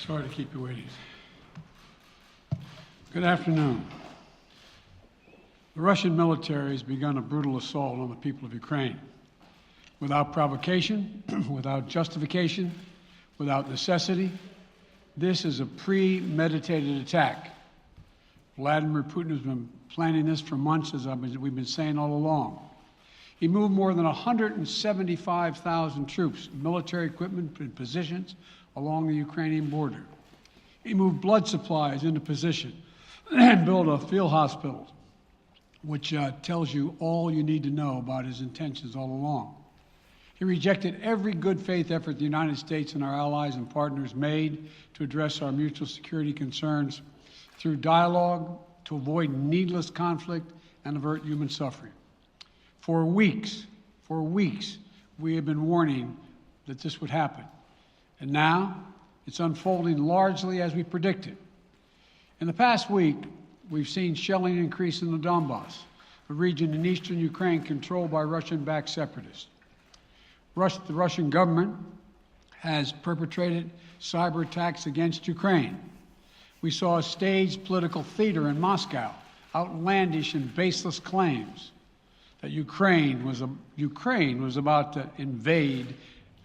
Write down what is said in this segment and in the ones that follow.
Sorry to keep you waiting. Good afternoon. The Russian military has begun a brutal assault on the people of Ukraine. Without provocation, without justification, without necessity, this is a premeditated attack. Vladimir Putin has been planning this for months, as we've been saying all along. He moved more than 175,000 troops, military equipment, and positions along the Ukrainian border. He moved blood supplies into position and built a field hospital, which tells you all you need to know about his intentions all along. He rejected every good faith effort the United States and our allies and partners made to address our mutual security concerns through dialogue to avoid needless conflict and avert human suffering. For weeks, we have been warning that this would happen. And now it's unfolding largely as we predicted. In the past week, we've seen shelling increase in the Donbass, a region in eastern Ukraine controlled by Russian-backed separatists. The Russian government has perpetrated cyber attacks against Ukraine. We saw a staged political theater in Moscow, outlandish and baseless claims that Ukraine was about to invade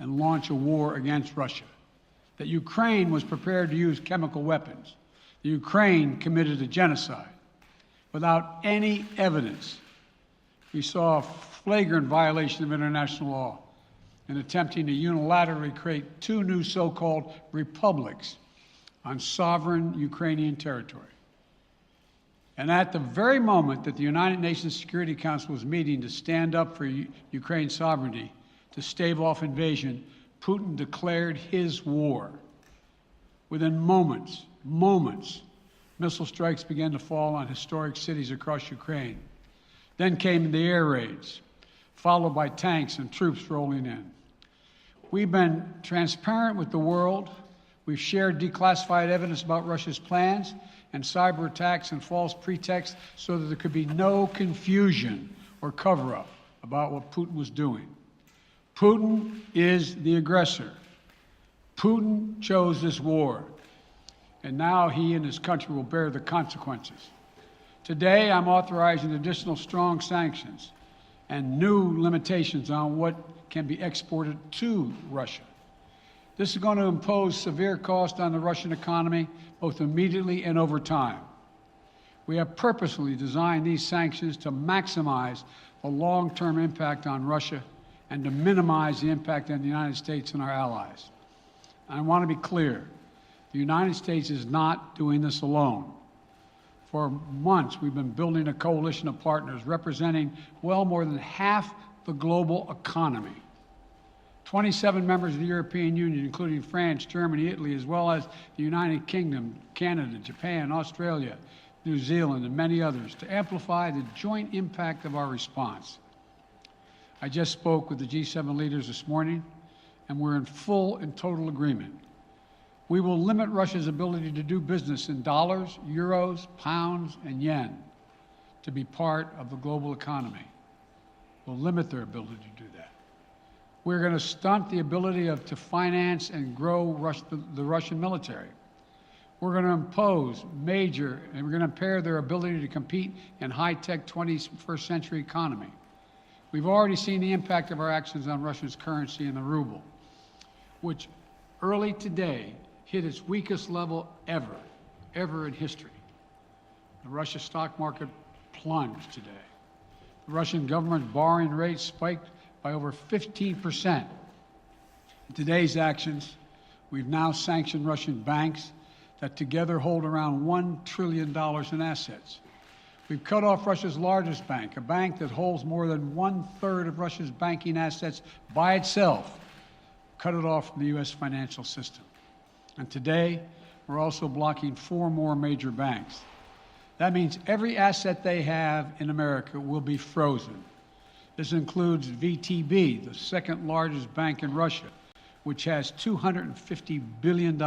and launch a war against Russia, that Ukraine was prepared to use chemical weapons, that Ukraine committed a genocide. Without any evidence, we saw a flagrant violation of international law in attempting to unilaterally create two new so-called republics on sovereign Ukrainian territory. And at the very moment that the United Nations Security Council was meeting to stand up for Ukraine's sovereignty, to stave off invasion, Putin declared his war. Within moments, missile strikes began to fall on historic cities across Ukraine. Then came the air raids, followed by tanks and troops rolling in. We've been transparent with the world. We've shared declassified evidence about Russia's plans and cyber attacks and false pretexts so that there could be no confusion or cover-up about what Putin was doing. Putin is the aggressor. Putin chose this war, and now he and his country will bear the consequences. Today, I'm authorizing additional strong sanctions and new limitations on what can be exported to Russia. This is going to impose severe cost on the Russian economy, both immediately and over time. We have purposely designed these sanctions to maximize the long-term impact on Russia and to minimize the impact on the United States and our allies. I want to be clear, the United States is not doing this alone. For months, we've been building a coalition of partners representing well more than half the global economy. 27 members of the European Union, including France, Germany, Italy, as well as the United Kingdom, Canada, Japan, Australia, New Zealand, and many others, to amplify the joint impact of our response. I just spoke with the G7 leaders this morning, and we're in full and total agreement. We will limit Russia's ability to do business in dollars, euros, pounds, and yen to be part of the global economy. We'll limit their ability to do that. We're going to stunt the ability to finance and grow the Russian military. We're going to impose and we're going to impair their ability to compete in high-tech 21st century economy. We've already seen the impact of our actions on Russia's currency and the ruble, which early today hit its weakest level ever in history. The Russia stock market plunged today. The Russian government borrowing rate spiked by over 15%. In today's actions, we've now sanctioned Russian banks that together hold around $1 trillion in assets. We've cut off Russia's largest bank, a bank that holds more than 1/3 of Russia's banking assets by itself, cut it off from the U.S. financial system. And today, we're also blocking 4 more major banks. That means every asset they have in America will be frozen. This includes VTB, the second largest bank in Russia, which has $250 billion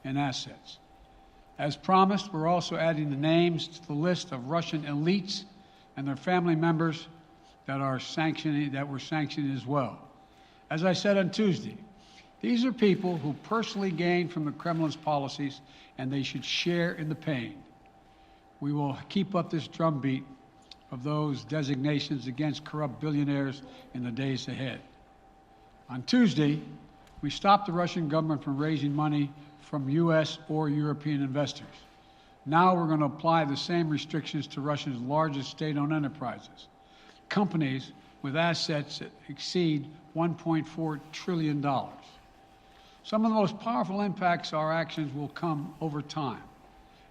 in assets. As promised, we're also adding the names to the list of Russian elites and their family members that we're sanctioning as well. As I said on Tuesday, These are people who personally gain from the Kremlin's policies, and they should share in the pain. We will keep up this drumbeat of those designations against corrupt billionaires in the days ahead. On Tuesday, we stopped the Russian government from raising money from U.S. or European investors. Now we're going to apply the same restrictions to Russia's largest state-owned enterprises, companies with assets that exceed $1.4 trillion. Some of the most powerful impacts of our actions will come over time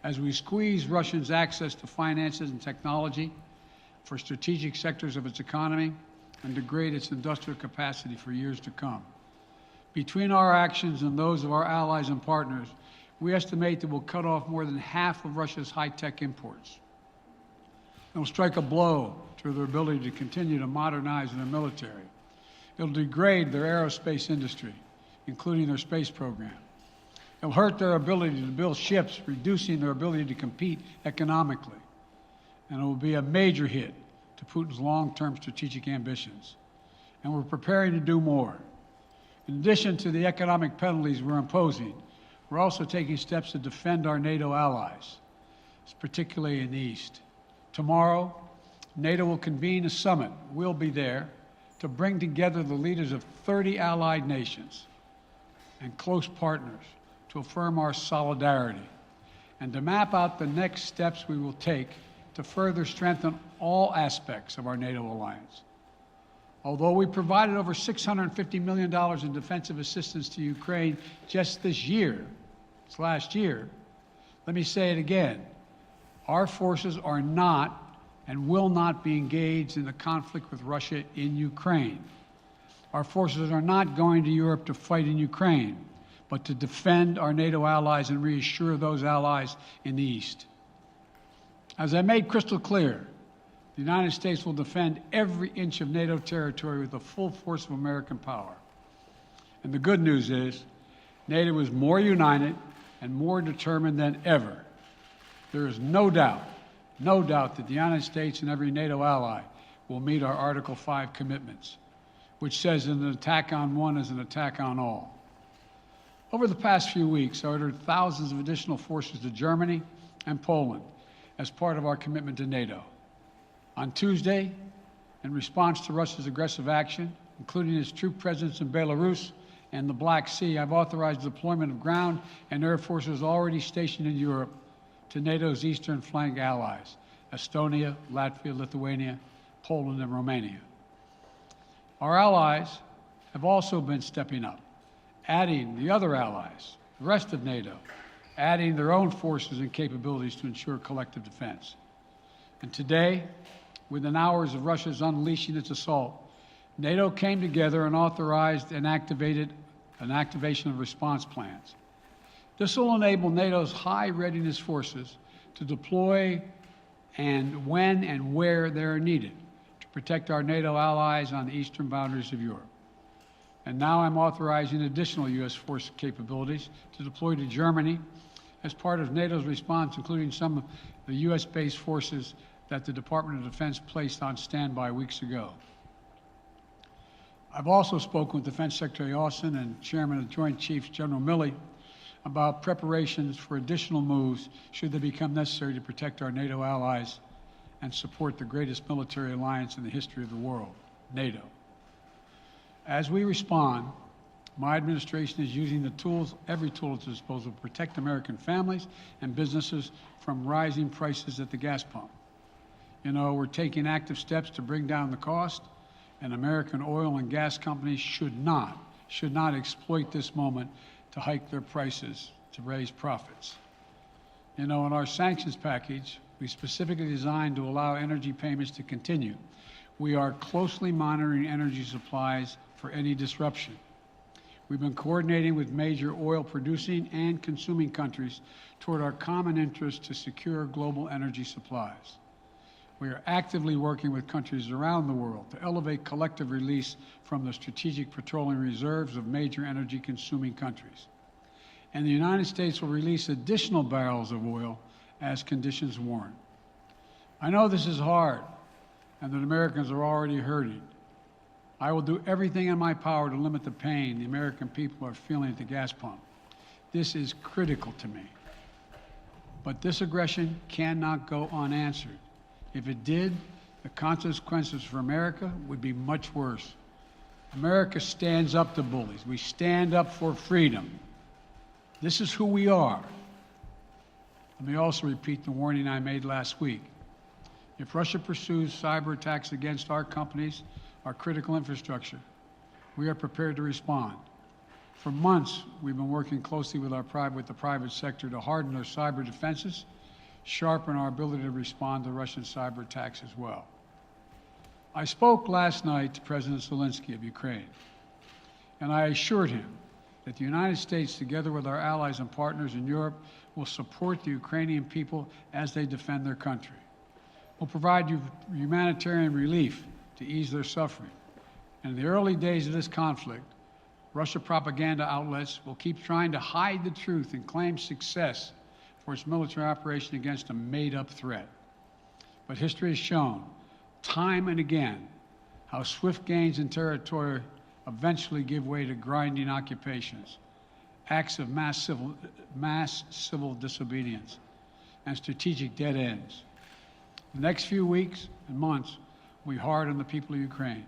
as we squeeze Russia's access to finances and technology for strategic sectors of its economy and degrade its industrial capacity for years to come. Between our actions and those of our allies and partners, we estimate that we'll cut off more than half of Russia's high-tech imports. It will strike a blow to their ability to continue to modernize their military. It will degrade their aerospace industry, including their space program. It will hurt their ability to build ships, reducing their ability to compete economically. And it will be a major hit to Putin's long-term strategic ambitions. And we're preparing to do more. In addition to the economic penalties we're imposing, we're also taking steps to defend our NATO allies, particularly in the East. Tomorrow, NATO will convene a summit. We'll be there to bring together the leaders of 30 allied nations and close partners to affirm our solidarity and to map out the next steps we will take to further strengthen all aspects of our NATO alliance. Although we provided over $650 million in defensive assistance to Ukraine just this last year, let me say it again. Our forces are not and will not be engaged in the conflict with Russia in Ukraine. Our forces are not going to Europe to fight in Ukraine, but to defend our NATO allies and reassure those allies in the East. As I made crystal clear, the United States will defend every inch of NATO territory with the full force of American power. And the good news is, NATO is more united and more determined than ever. There is no doubt that the United States and every NATO ally will meet our Article 5 commitments, which says an attack on one is an attack on all. Over the past few weeks, I ordered thousands of additional forces to Germany and Poland as part of our commitment to NATO. On Tuesday, in response to Russia's aggressive action, including its troop presence in Belarus and the Black Sea, I've authorized the deployment of ground and air forces already stationed in Europe to NATO's eastern flank allies, Estonia, Latvia, Lithuania, Poland, and Romania. Our allies have also been stepping up, adding the other allies, the rest of NATO, adding their own forces and capabilities to ensure collective defense. And today, within hours of Russia's unleashing its assault, NATO came together and authorized and activated an activation of response plans. This will enable NATO's high readiness forces to deploy and when and where they are needed to protect our NATO allies on the eastern boundaries of Europe. And now I'm authorizing additional U.S. force capabilities to deploy to Germany as part of NATO's response, including some of the U.S.-based forces that the Department of Defense placed on standby weeks ago. I've also spoken with Defense Secretary Austin and Chairman of the Joint Chiefs, General Milley, about preparations for additional moves should they become necessary to protect our NATO allies and support the greatest military alliance in the history of the world, NATO. As we respond, my administration is using the tools, every tool at its disposal to protect American families and businesses from rising prices at the gas pump. You know, we're taking active steps to bring down the cost, and American oil and gas companies should not exploit this moment to hike their prices to raise profits. You know, in our sanctions package, we specifically designed to allow energy payments to continue. We are closely monitoring energy supplies for any disruption. We've been coordinating with major oil producing and consuming countries toward our common interest to secure global energy supplies. We are actively working with countries around the world to elevate collective release from the strategic petroleum reserves of major energy consuming countries. And the United States will release additional barrels of oil as conditions warrant. I know this is hard and that Americans are already hurting, I will do everything in my power to limit the pain the American people are feeling at the gas pump. This is critical to me. But this aggression cannot go unanswered. If it did, the consequences for America would be much worse. America stands up to bullies. We stand up for freedom. This is who we are. Let me also repeat the warning I made last week. If Russia pursues cyber attacks against our companies, our critical infrastructure, we are prepared to respond. For months, we've been working closely with the private sector to harden our cyber defenses, sharpen our ability to respond to Russian cyber attacks as well. I spoke last night to President Zelensky of Ukraine, and I assured him that the United States, together with our allies and partners in Europe, will support the Ukrainian people as they defend their country. We'll provide humanitarian relief to ease their suffering. And in the early days of this conflict, Russia propaganda outlets will keep trying to hide the truth and claim success for its military operation against a made-up threat. But history has shown, time and again, how swift gains in territory eventually give way to grinding occupations, acts of mass civil disobedience, and strategic dead ends. The next few weeks and months will be hard on the people of Ukraine.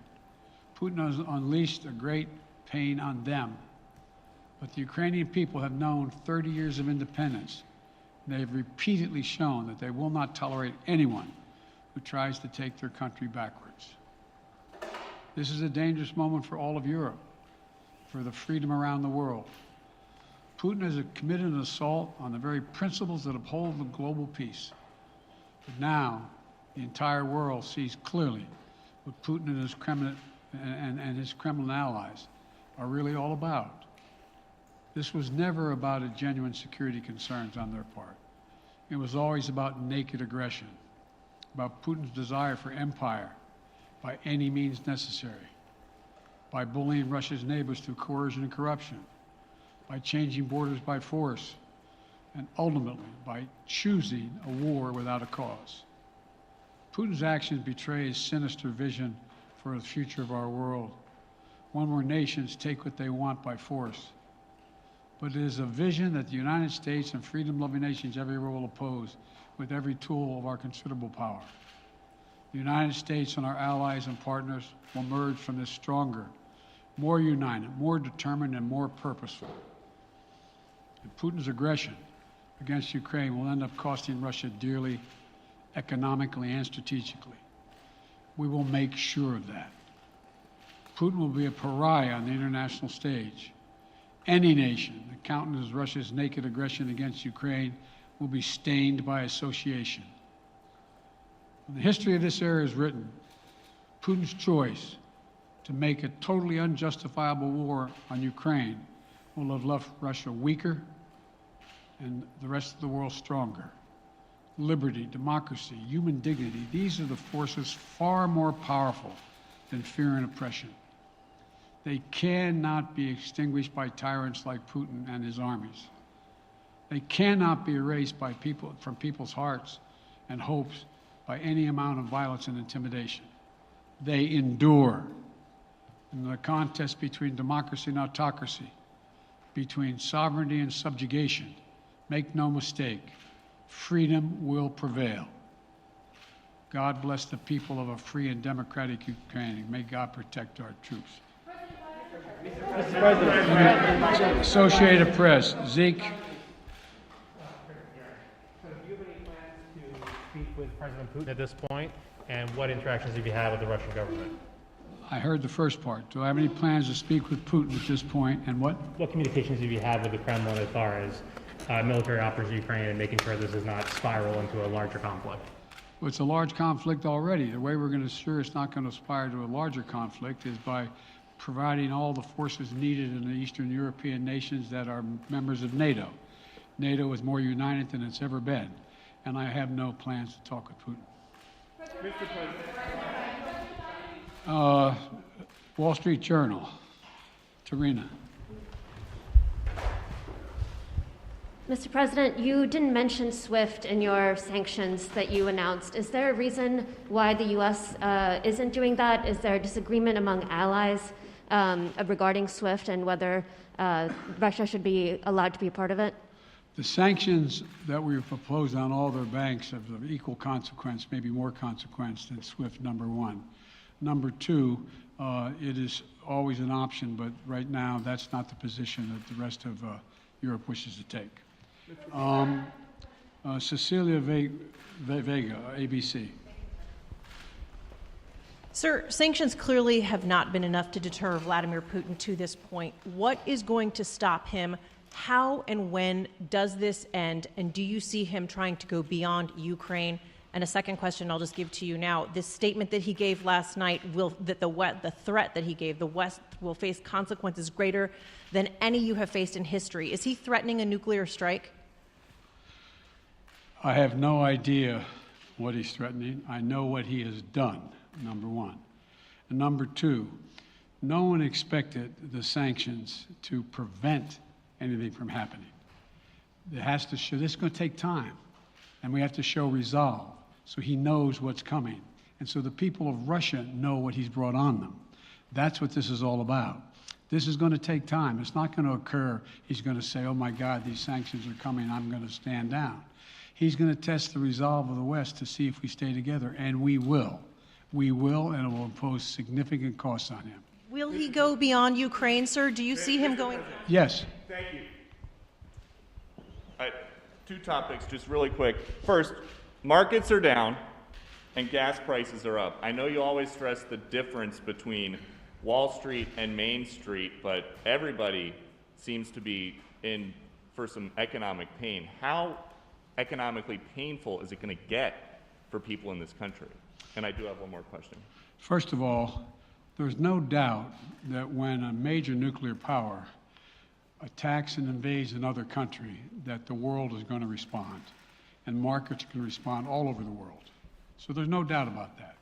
Putin has unleashed a great pain on them, but the Ukrainian people have known 30 years of independence. They have repeatedly shown that they will not tolerate anyone who tries to take their country backwards. This is a dangerous moment for all of Europe, for the freedom around the world. Putin has committed an assault on the very principles that uphold the global peace. But now, the entire world sees clearly what Putin and his Kremlin allies are really all about. This was never about a genuine security concerns on their part. It was always about naked aggression, about Putin's desire for empire by any means necessary, by bullying Russia's neighbors through coercion and corruption, by changing borders by force, and ultimately by choosing a war without a cause. Putin's actions betray his sinister vision for the future of our world, one where nations take what they want by force. But it is a vision that the United States and freedom-loving nations everywhere will oppose with every tool of our considerable power. The United States and our allies and partners will emerge from this stronger, more united, more determined, and more purposeful. And Putin's aggression against Ukraine will end up costing Russia dearly, economically and strategically. We will make sure of that. Putin will be a pariah on the international stage. Any nation that countenances Russia's naked aggression against Ukraine will be stained by association. When the history of this era is written, Putin's choice to make a totally unjustifiable war on Ukraine will have left Russia weaker and the rest of the world stronger. Liberty, democracy, human dignity, these are the forces far more powerful than fear and oppression. They cannot be extinguished by tyrants like Putin and his armies. They cannot be erased by from people's hearts and hopes by any amount of violence and intimidation. They endure. In the contest between democracy and autocracy, between sovereignty and subjugation, make no mistake, freedom will prevail. God bless the people of a free and democratic Ukraine. May God protect our troops. Mr. President. Associated Press, Zeke. Do you have any plans to speak with President Putin at this point? And what interactions have you had with the Russian government? I heard the first part. Do I have any plans to speak with Putin at this point, and what? What communications have you had with the Kremlin as far as military operations in Ukraine and making sure this does not spiral into a larger conflict? Well, it's a large conflict already. The way we're going to ensure it's not going to aspire to a larger conflict is by providing all the forces needed in the Eastern European nations that are members of NATO. NATO is more united than it's ever been, and I have no plans to talk with Putin. Mr. President. Wall Street Journal, Tarina. Mr. President, you didn't mention SWIFT in your sanctions that you announced. Is there a reason why the U.S. Isn't doing that? Is there a disagreement among allies regarding SWIFT and whether Russia should be allowed to be a part of it? The sanctions that we proposed on all their banks have of equal consequence, maybe more consequence than SWIFT, number one. Number two, it is always an option, but right now that's not the position that the rest of Europe wishes to take. Cecilia Vega, ABC. Sir, sanctions clearly have not been enough to deter Vladimir Putin to this point. What is going to stop him? How and when does this end? And do you see him trying to go beyond Ukraine? And a second question I'll just give to you now. This statement that he gave last night, the threat that he gave, the West will face consequences greater than any you have faced in history. Is he threatening a nuclear strike? I have no idea what he's threatening. I know what he has done, number one. And number two, no one expected the sanctions to prevent anything from happening. It has to show, this is going to take time, and we have to show resolve so he knows what's coming. And so the people of Russia know what he's brought on them. That's what this is all about. This is going to take time. It's not going to occur, he's going to say, oh my God, these sanctions are coming, I'm going to stand down. He's going to test the resolve of the West to see if we stay together, and we will. We will, and it will impose significant costs on him. Will he go beyond Ukraine, sir? Do you see him going? Yes. Thank you. Two topics, just really quick. First, markets are down and gas prices are up. I know you always stress the difference between Wall Street and Main Street, but everybody seems to be in for some economic pain. How economically painful is it going to get for people in this country? And I do have one more question. First of all, there's no doubt that when a major nuclear power attacks and invades another country, that the world is going to respond, and markets can respond all over the world. So there's no doubt about that,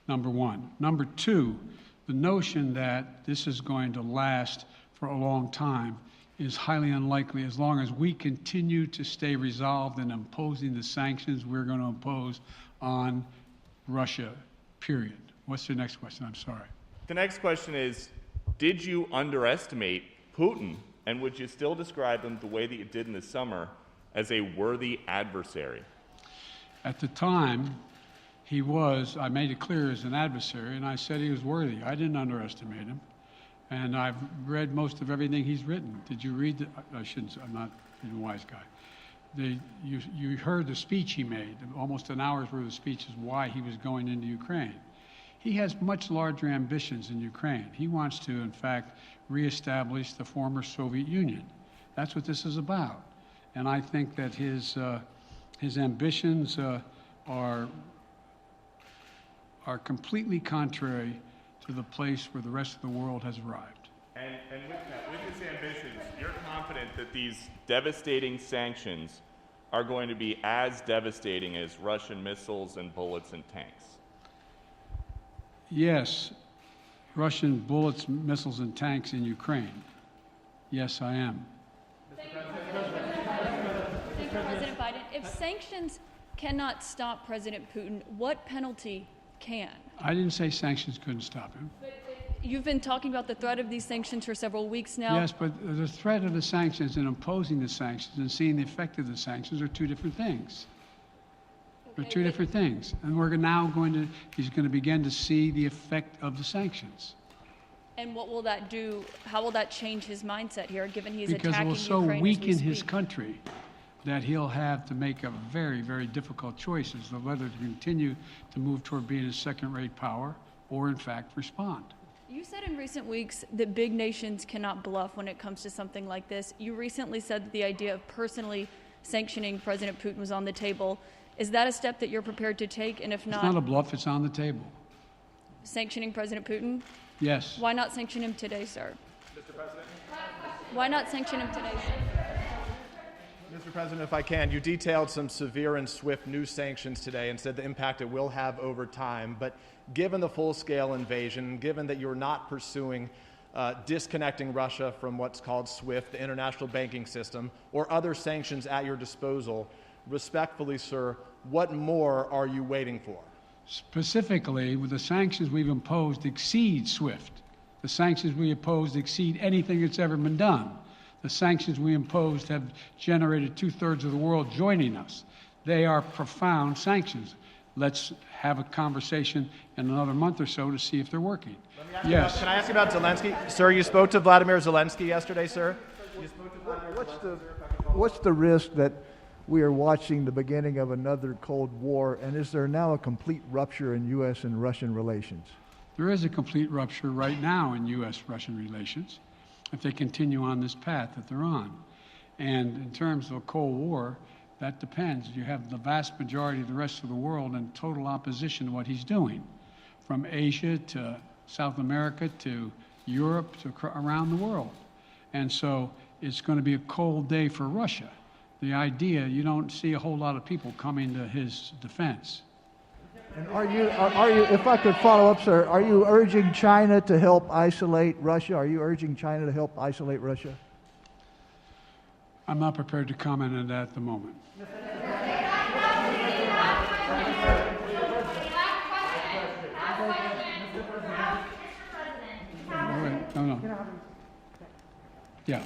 number one. Number two, the notion that this is going to last for a long time is highly unlikely as long as we continue to stay resolved in imposing the sanctions we're going to impose on Russia, period. What's your next question? I'm sorry. The next question is, did you underestimate Putin, and would you still describe him the way that you did in the summer as a worthy adversary? At the time, he was, I made it clear, as an adversary, and I said he was worthy. I didn't underestimate him. And I've read most of everything he's written. Did you read I shouldn't, I'm not a wise guy. You heard the speech he made, almost an hour's worth of speeches, why he was going into Ukraine. He has much larger ambitions in Ukraine. He wants to, in fact, reestablish the former Soviet Union. That's what this is about. And I think that his ambitions are completely contrary to the place where the rest of the world has arrived. And with his ambitions, you're confident that these devastating sanctions are going to be as devastating as Russian missiles and bullets and tanks? Yes, Russian bullets, missiles, and tanks in Ukraine. Yes, I am. Thank you, President Biden. If sanctions cannot stop President Putin, what penalty can? I didn't say sanctions couldn't stop him. You've been talking about the threat of these sanctions for several weeks now. Yes, but the threat of the sanctions and imposing the sanctions and seeing the effect of the sanctions are two different things. They're two different things. And we're now he's going to begin to see the effect of the sanctions. And what will that do? How will that change his mindset here, given he's Because it attacking will so Ukraine as we weaken his speak? country that he'll have to make a very, very difficult choice as to whether to continue to move toward being a second-rate power or, in fact, respond. You said in recent weeks that big nations cannot bluff when it comes to something like this. You recently said that the idea of personally sanctioning President Putin was on the table. Is that a step that you're prepared to take? And if It's not a bluff, it's on the table. sanctioning President Putin? Yes. Why not sanction him today, sir? Mr. President? Why not sanction him today, sir? Mr. President, if I can, you detailed some severe and swift new sanctions today and said the impact it will have over time. But given the full-scale invasion, given that you're not pursuing disconnecting Russia from what's called SWIFT, the international banking system, or other sanctions at your disposal. Respectfully, sir, what more are you waiting for? Specifically, with the sanctions we've imposed exceed SWIFT. The sanctions we imposed exceed anything that's ever been done. The sanctions we imposed have generated 2/3 of the world joining us. They are profound sanctions. Let's have a conversation in another month or so to see if they're working. Yes. Can I ask you about Zelensky? Sir, you spoke to Vladimir Zelensky yesterday, sir? You spoke to Vladimir What's the risk that we are watching the beginning of another Cold War, and is there now a complete rupture in U.S. and Russian relations? There is a complete rupture right now in U.S.-Russian relations if they continue on this path that they're on. And in terms of a Cold War, that depends. You have the vast majority of the rest of the world in total opposition to what he's doing, from Asia to South America to Europe to around the world. And so it's going to be a cold day for Russia. The idea, you don't see a whole lot of people coming to his defense. And are you, if I could follow up, sir, are you urging China to help isolate Russia? Are you urging China to help isolate Russia? I'm not prepared to comment on that at the moment. No. Yeah.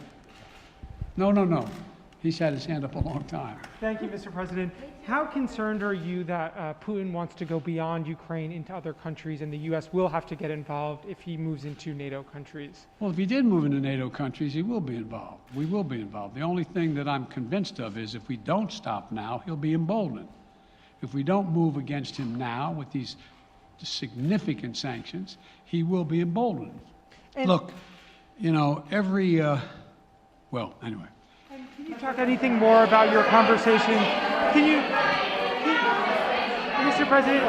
No. He's had his hand up a long time. Thank you, Mr. President. How concerned are you that Putin wants to go beyond Ukraine into other countries, and the U.S. will have to get involved if he moves into NATO countries? Well, if he did move into NATO countries, he will be involved. We will be involved. The only thing that I'm convinced of is if we don't stop now, he'll be emboldened. If we don't move against him now with these significant sanctions, he will be emboldened. And look, well, anyway. Can you talk anything more about your conversation? Mr. President.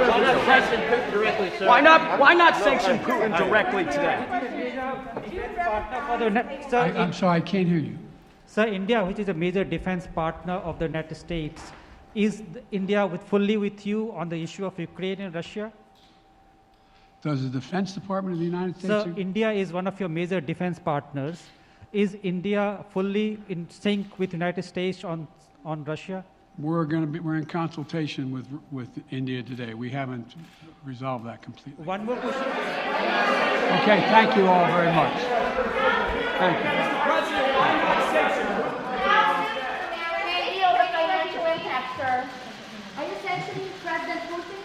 Why not sanction Putin directly, sir? Why not sanction Putin directly today? I'm sorry, I can't hear you. Sir, India, which is a major defense partner of the United States, is India fully with you on the issue of Ukraine and Russia? Does the Defense Department of the United States? Sir, India is one of your major defense partners. Is India fully in sync with the United States on Russia? We're in consultation with India today. We haven't resolved that completely. One more question. Okay, thank you all very much. Thank you. May yield the financial impact, sir. Are you sanctioning President Putin?